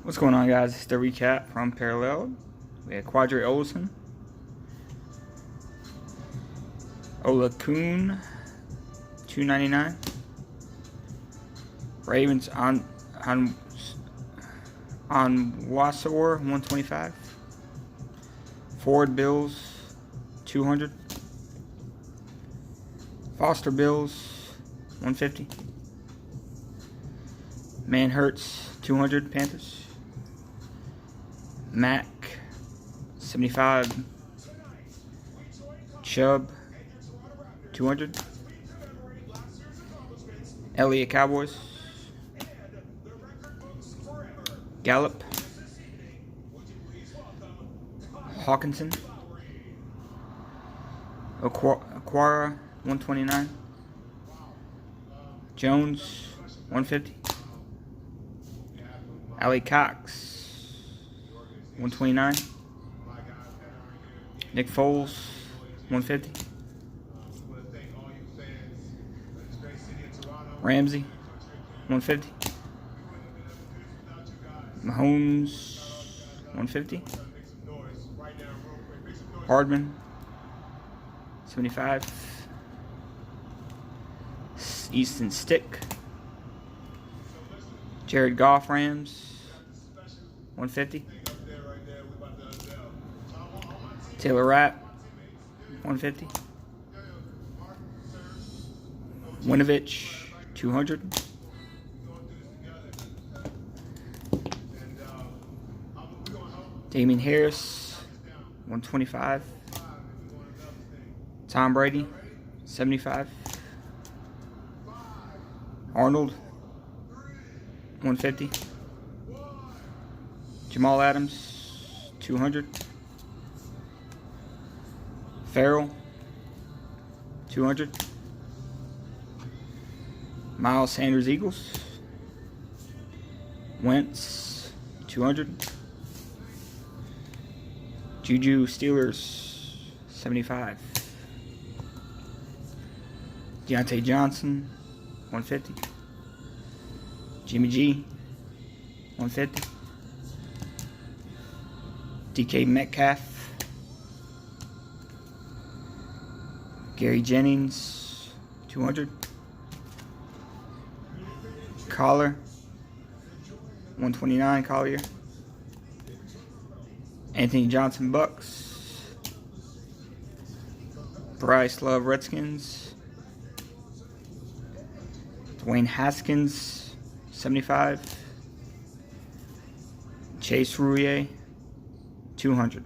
What's going on, guys? It's the recap from Unparalleled. We had Quadri Olsen, Ola Kuhn, $2.99. Ravens on Wasor, $125. Ford Bills, $200. Foster Bills, $150. Manhurts, $200. Panthers. Mac, $75. Chubb, $200. Elliott Cowboys. Gallup. Hawkinson. Aquara, $129. Jones, $150. Ali Cox, $129. Nick Foles, $150. Ramsey, $150. Mahomes, $150. Hardman, $75. Easton Stick. Jared Goff, Rams, $150. Taylor Rapp, $150. Winovich, $200. Damian Harris, $125. Tom Brady, $75. Arnold, $150. Jamal Adams, $200. Farrell, $200. Miles Sanders, Eagles. Wentz, $200. Juju, Steelers, $75. Deontay Johnson, $150. Jimmy G, $150. DK Metcalf. Gary Jennings, $200. Collar, $129. Collier. Anthony Johnson, Bucks. Bryce Love, Redskins. Dwayne Haskins, $75. Chase Roullier, $200.